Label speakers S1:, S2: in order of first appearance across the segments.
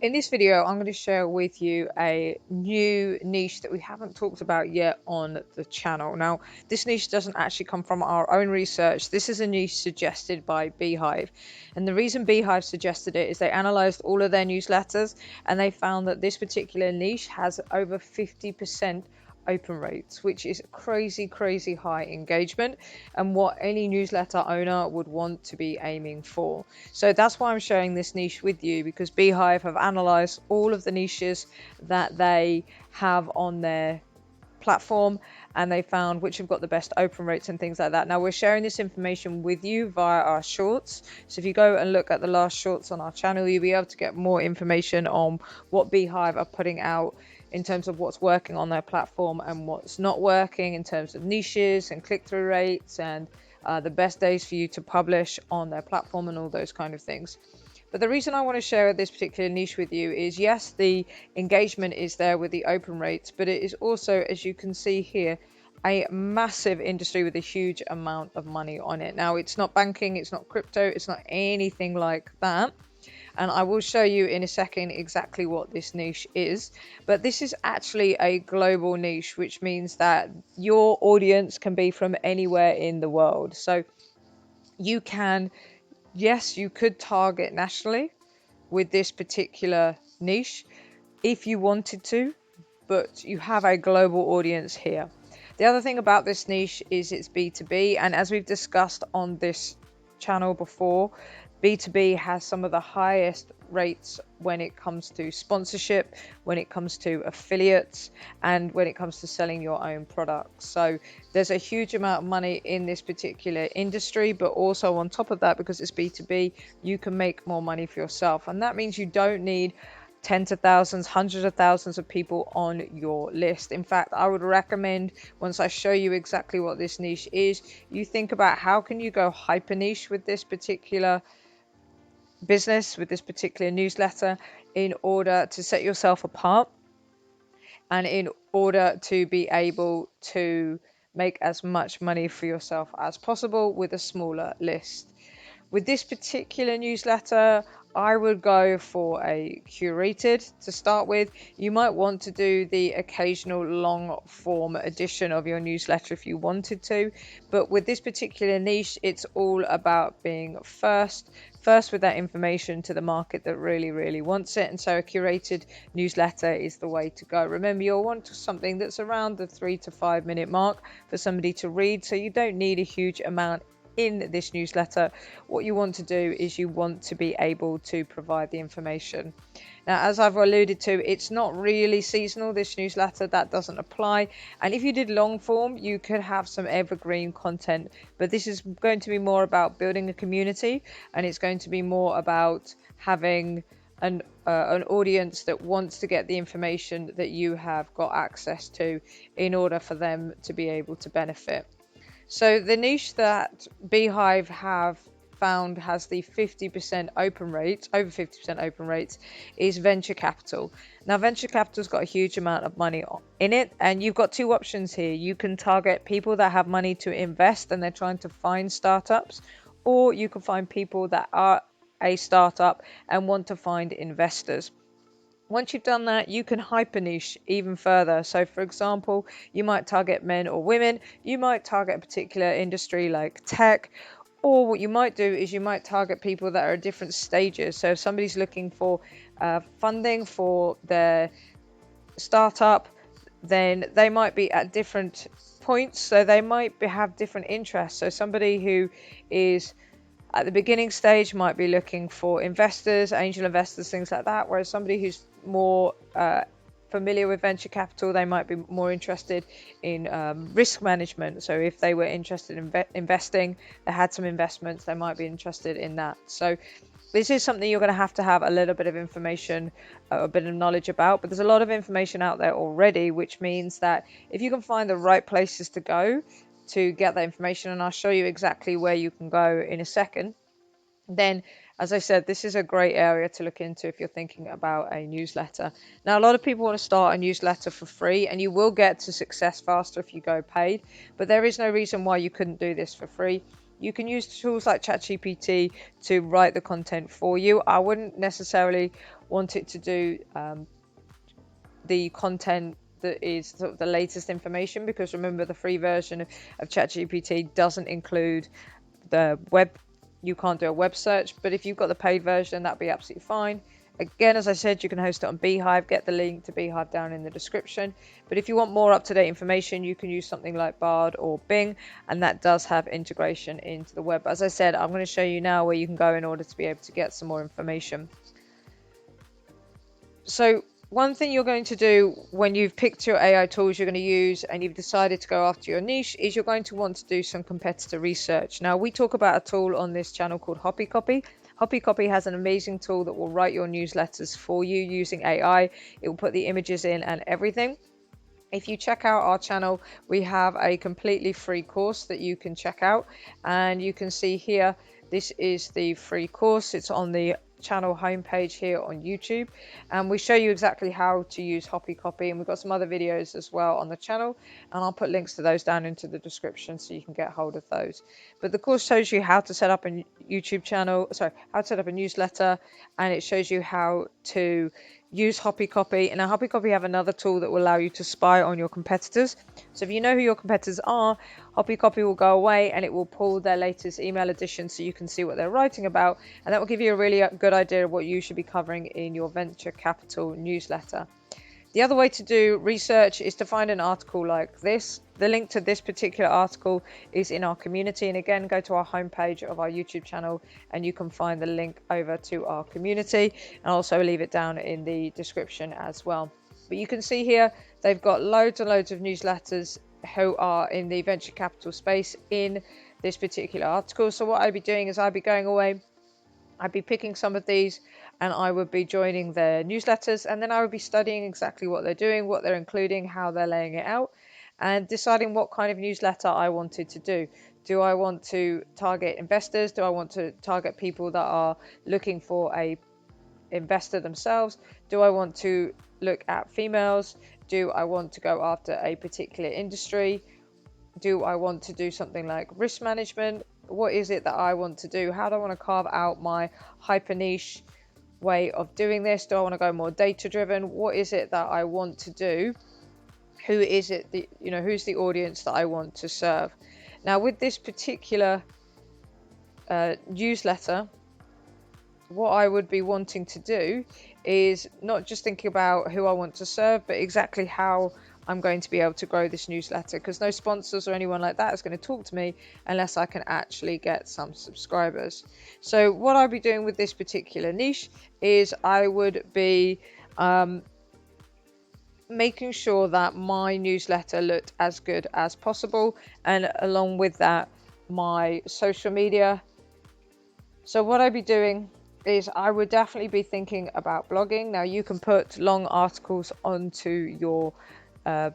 S1: in this video, I'm going to share with you a new niche that we haven't talked about yet on the channel. Now, this niche doesn't actually come from our own research. This is a niche suggested by Beehiiv. And the reason Beehiiv suggested it is they analyzed all of their newsletters and they found that this particular niche has over 50% open rates, which is crazy high engagement and what any newsletter owner would want to be aiming for. So that's why I'm sharing this niche with you, because Beehiiv have analyzed all of the niches that they have on their platform and they found which have got the best open rates and things like that. Now we're sharing this information with you via our shorts, so if you go and look at the last shorts on our channel, you'll be able to get more information on what Beehiiv are putting out in terms of what's working on their platform and what's not working in terms of niches and click-through rates and the best days for you to publish on their platform and all those kind of things. But the reason I want to share this particular niche with you is, yes, the engagement is there with the open rates, but it is also, as you can see here, a massive industry with a huge amount of money on it. Now, it's not banking, it's not crypto, it's not anything like that. And I will show you in a second exactly what this niche is. But this is actually a global niche, which means that your audience can be from anywhere in the world. So you can, yes, you could target nationally with this particular niche if you wanted to, but you have a global audience here. The other thing about this niche is it's B2B, and as we've discussed on this channel before, B2B has some of the highest rates when it comes to sponsorship, when it comes to affiliates, and when it comes to selling your own products. So there's a huge amount of money in this particular industry, but also on top of that, because it's B2B, you can make more money for yourself. And that means you don't need tens of thousands, hundreds of thousands of people on your list. In fact, I would recommend, once I show you exactly what this niche is, you think about how can you go hyper niche with this particular business, with this particular newsletter, in order to set yourself apart and in order to be able to make as much money for yourself as possible with a smaller list. With this particular newsletter, I would go for a curated to start with. You might want to do the occasional long form edition of your newsletter if you wanted to, but with this particular niche, it's all about being first with that information to the market that really wants it. And so a curated newsletter is the way to go. Remember, you'll want something that's around the 3 to 5 minute mark for somebody to read, so you don't need a huge amount in this newsletter. What you want to do is you want to be able to provide the information. Now, as I've alluded to, it's not really seasonal, this newsletter, that doesn't apply. And if you did long form, you could have some evergreen content, but this is going to be more about building a community, and it's going to be more about having an audience that wants to get the information that you have got access to in order for them to be able to benefit. So the niche that Beehiiv have found has the 50% open rate, over 50% open rates, is venture capital. Now, venture capital's got a huge amount of money in it, and you've got two options here. You can target people that have money to invest and they're trying to find startups, or you can find people that are a startup and want to find investors. Once you've done that, you can hyper niche even further. So for example, you might target men or women, you might target a particular industry like tech, or what you might do is you might target people that are at different stages. So if somebody's looking for funding for their startup, then they might be at different points, so they might have different interests. So somebody who is at the beginning stage might be looking for investors, angel investors, things like that, whereas somebody who's more familiar with venture capital, they might be more interested in risk management. So if they were interested in investing, they had some investments, they might be interested in that. So this is something you're going to have a little bit of information, a bit of knowledge about, but there's a lot of information out there already, which means that if you can find the right places to go to get that information, and I'll show you exactly where you can go in a second, then, as I said, this is a great area to look into if you're thinking about a newsletter. Now, a lot of people want to start a newsletter for free, and you will get to success faster if you go paid, but there is no reason why you couldn't do this for free. You can use tools like ChatGPT to write the content for you. I wouldn't necessarily want it to do the content that is sort of the latest information, because remember, the free version of ChatGPT doesn't include the web. You can't do a web search, but if you've got the paid version, that'd be absolutely fine. Again, as I said, you can host it on Beehiiv. Get the link to Beehiiv down in the description. But if you want more up-to-date information, you can use something like Bard or Bing, and that does have integration into the web. As I said, I'm going to show you now where you can go in order to be able to get some more information. So one thing you're going to do when you've picked your AI tools you're going to use and you've decided to go after your niche is you're going to want to do some competitor research. Now, we talk about a tool on this channel called Copy. Copy has an amazing tool that will write your newsletters for you using AI. It will put the images in and everything. If you check out our channel, we have a completely free course that you can check out, and you can see here, this is the free course. It's on the channel homepage here on YouTube, and we show you exactly how to use Copy, and we've got some other videos as well on the channel, and I'll put links to those down into the description so you can get hold of those. But the course shows you how to set up a YouTube channel, how to set up a newsletter, and it shows you how to use Copy. And now Copy have another tool that will allow you to spy on your competitors. So if you know who your competitors are, Copy will go away and it will pull their latest email edition so you can see what they're writing about, and that will give you a really good idea of what you should be covering in your venture capital newsletter. The other way to do research is to find an article like this. The link to this particular article is in our community, and again, go to our homepage of our YouTube channel and you can find the link over to our community, and also leave it down in the description as well. But you can see here they've got loads and loads of newsletters who are in the venture capital space in this particular article. So what I'd be doing is I'd be going away, I'd be picking some of these, and I would be joining their newsletters, and then I would be studying exactly what they're doing, what they're including, how they're laying it out, and deciding what kind of newsletter I wanted to do. Do I want to target investors? Do I want to target people that are looking for a investor themselves? Do I want to look at females? Do I want to go after a particular industry? Do I want to do something like risk management? What is it that I want to do? How do I want to carve out my hyper niche way of doing this? Do I want to go more data driven? What is it that I want to do? Who is it that, who's the audience that I want to serve? Now, with this particular newsletter, what I would be wanting to do is not just thinking about who I want to serve, but exactly how I'm going to be able to grow this newsletter, because no sponsors or anyone like that is going to talk to me unless I can actually get some subscribers. So what I'll be doing with this particular niche is I would be making sure that my newsletter looked as good as possible, and along with that, my social media. So what I'd be doing is I would definitely be thinking about blogging. Now, you can put long articles onto your Beehiiv,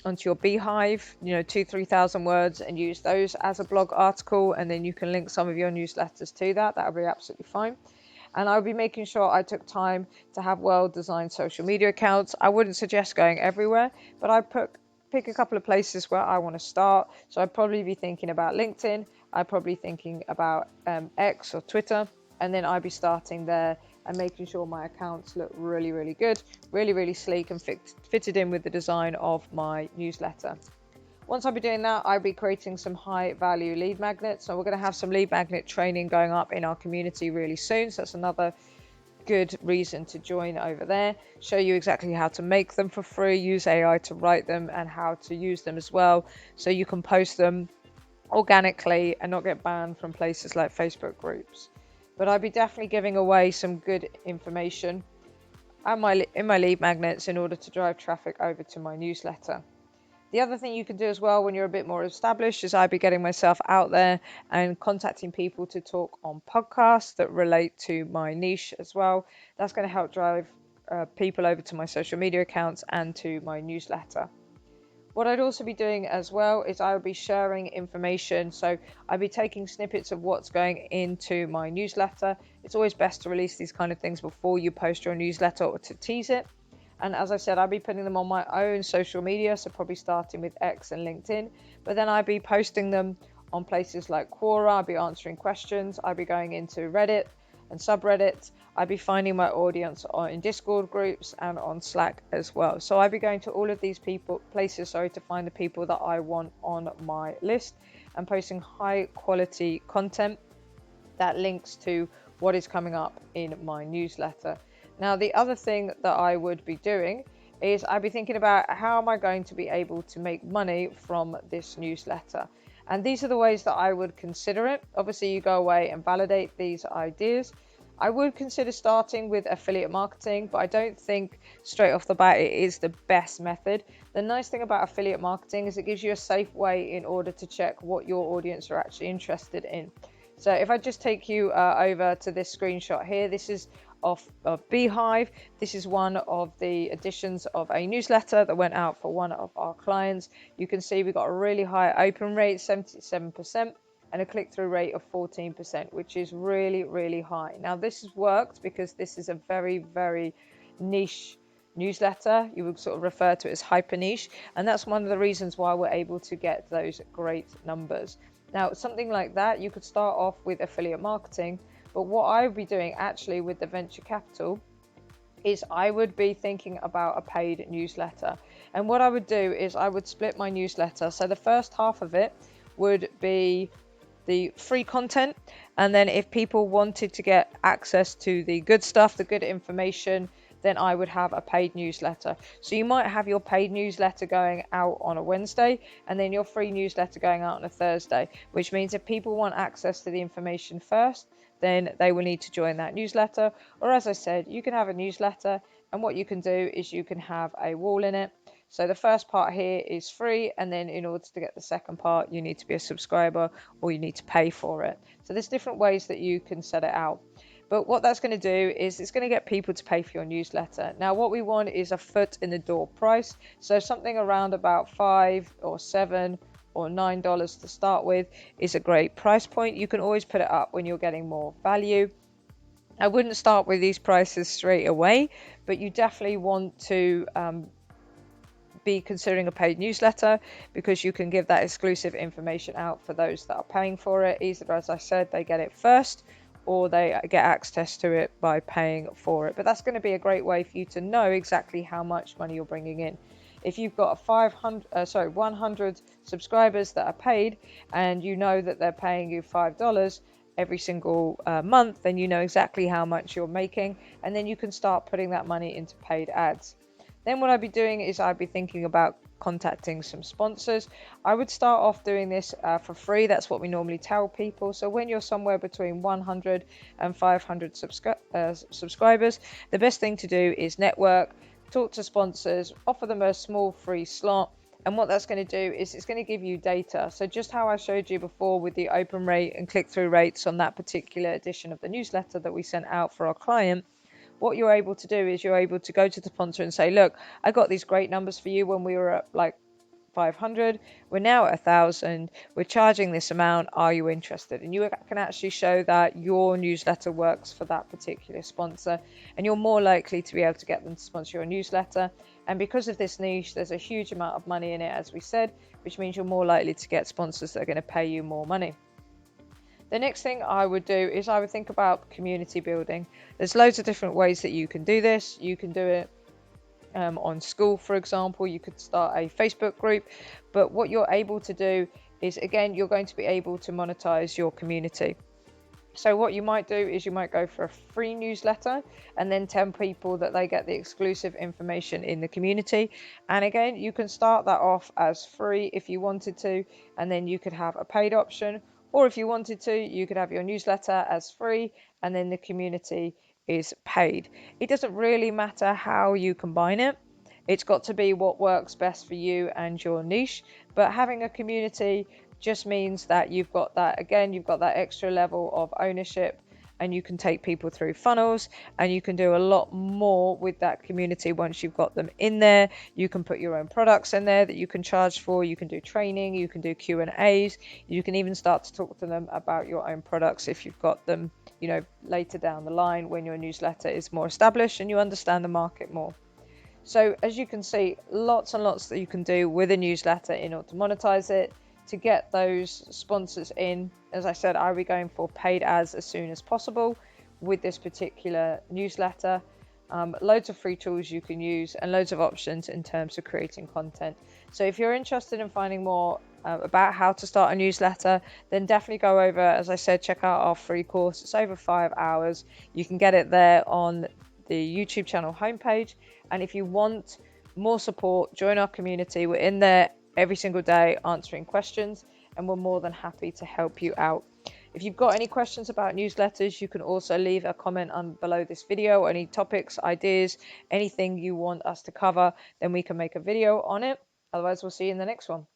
S1: 2,000-3,000 words, and use those as a blog article, and then you can link some of your newsletters to that. That would be absolutely fine. And I would be making sure I took time to have well-designed social media accounts. I wouldn't suggest going everywhere, but I'd pick a couple of places where I want to start. So I'd probably be thinking about LinkedIn. I'd probably thinking about X or Twitter, and then I'd be starting there and making sure my accounts look really, really good, really, really sleek and fitted in with the design of my newsletter. Once I'll be doing that, I'll be creating some high value lead magnets. So we're going to have some lead magnet training going up in our community really soon. So that's another good reason to join over there. Show you exactly how to make them for free, use AI to write them, and how to use them as well, so you can post them organically and not get banned from places like Facebook groups. But I'll be definitely giving away some good information in my lead magnets in order to drive traffic over to my newsletter. The other thing you can do as well when you're a bit more established is I'd be getting myself out there and contacting people to talk on podcasts that relate to my niche as well. That's going to help drive people over to my social media accounts and to my newsletter. What I'd also be doing as well is I would be sharing information. So I'd be taking snippets of what's going into my newsletter. It's always best to release these kind of things before you post your newsletter or to tease it. And as I said, I'll be putting them on my own social media, so probably starting with X and LinkedIn, but then I'll be posting them on places like Quora. I'd be answering questions. I'd be going into Reddit and subreddits. I'd be finding my audience in Discord groups and on Slack as well. So I'd be going to all of these places to find the people that I want on my list and posting high quality content that links to what is coming up in my newsletter. Now, the other thing that I would be doing is I'd be thinking about how am I going to be able to make money from this newsletter. And these are the ways that I would consider it. Obviously, you go away and validate these ideas. I would consider starting with affiliate marketing, but I don't think straight off the bat it is the best method. The nice thing about affiliate marketing is it gives you a safe way in order to check what your audience are actually interested in. So if I just take you over to this screenshot here, this is of Beehiiv. This is one of the editions of a newsletter that went out for one of our clients. You can see we got a really high open rate, 77%, and a click-through rate of 14%, which is really, really high. Now, this has worked because this is a very, very niche newsletter. You would sort of refer to it as hyper niche, and that's one of the reasons why we're able to get those great numbers. Now, something like that, you could start off with affiliate marketing, but what I would be doing actually with the venture capital is I would be thinking about a paid newsletter. And what I would do is I would split my newsletter. So the first half of it would be the free content, and then if people wanted to get access to the good stuff, the good information, then I would have a paid newsletter. So you might have your paid newsletter going out on a Wednesday and then your free newsletter going out on a Thursday, which means if people want access to the information first, then they will need to join that newsletter. Or as I said, you can have a newsletter, and what you can do is you can have a wall in it. So the first part here is free, and then in order to get the second part, you need to be a subscriber or you need to pay for it. So there's different ways that you can set it out. But what that's going to do is it's going to get people to pay for your newsletter. Now, what we want is a foot in the door price. So something around about $5 or $7 or $9 to start with is a great price point. You can always put it up when you're getting more value. I wouldn't start with these prices straight away, but you definitely want to be considering a paid newsletter because you can give that exclusive information out for those that are paying for it. Either, as I said, they get it first or they get access to it by paying for it. But that's going to be a great way for you to know exactly how much money you're bringing in. If you've got 100 subscribers that are paid and you know that they're paying you $5 every single month, then you know exactly how much you're making, and then you can start putting that money into paid ads. Then what I'd be doing is I'd be thinking about contacting some sponsors. I would start off doing this for free. That's what we normally tell people. So when you're somewhere between 100 and 500 subscribers, the best thing to do is network, talk to sponsors, offer them a small free slot. And what that's going to do is it's going to give you data. So just how I showed you before with the open rate and click-through rates on that particular edition of the newsletter that we sent out for our client, what you're able to do is you're able to go to the sponsor and say, look, I got these great numbers for you when we were at like 500. We're now at 1,000. We're charging this amount. Are you interested? And you can actually show that your newsletter works for that particular sponsor, and you're more likely to be able to get them to sponsor your newsletter. And because of this niche, there's a huge amount of money in it, as we said, which means you're more likely to get sponsors that are going to pay you more money. The next thing I would do is I would think about community building. There's loads of different ways that you can do this. You can do it on school, for example. You could start a Facebook group, but what you're able to do is, again, you're going to be able to monetize your community. So what you might do is you might go for a free newsletter and then tell people that they get the exclusive information in the community. And again, you can start that off as free if you wanted to, and then you could have a paid option. Or if you wanted to, you could have your newsletter as free and then the community is paid. It doesn't really matter how you combine it. It's got to be what works best for you and your niche. But having a community just means that you've got that, again, you've got that extra level of ownership, and you can take people through funnels, and you can do a lot more with that community once you've got them in there. You can put your own products in there that you can charge for. You can do training, you can do Q&As, you can even start to talk to them about your own products if you've got them, you know, later down the line when your newsletter is more established and you understand the market more. So as you can see, lots and lots that you can do with a newsletter in order to monetize it. to get those sponsors in. As I said, I'll be going for paid ads as soon as possible with this particular newsletter. Loads of free tools you can use and loads of options in terms of creating content. So if you're interested in finding more about how to start a newsletter, then definitely go over, as I said, check out our free course. It's over 5 hours. You can get it there on the YouTube channel homepage. And if you want more support, join our community. We're in there every single day answering questions, and we're more than happy to help you out. If you've got any questions about newsletters, you can also leave a comment below this video. Any topics, ideas, anything you want us to cover, then we can make a video on it. Otherwise, we'll see you in the next one.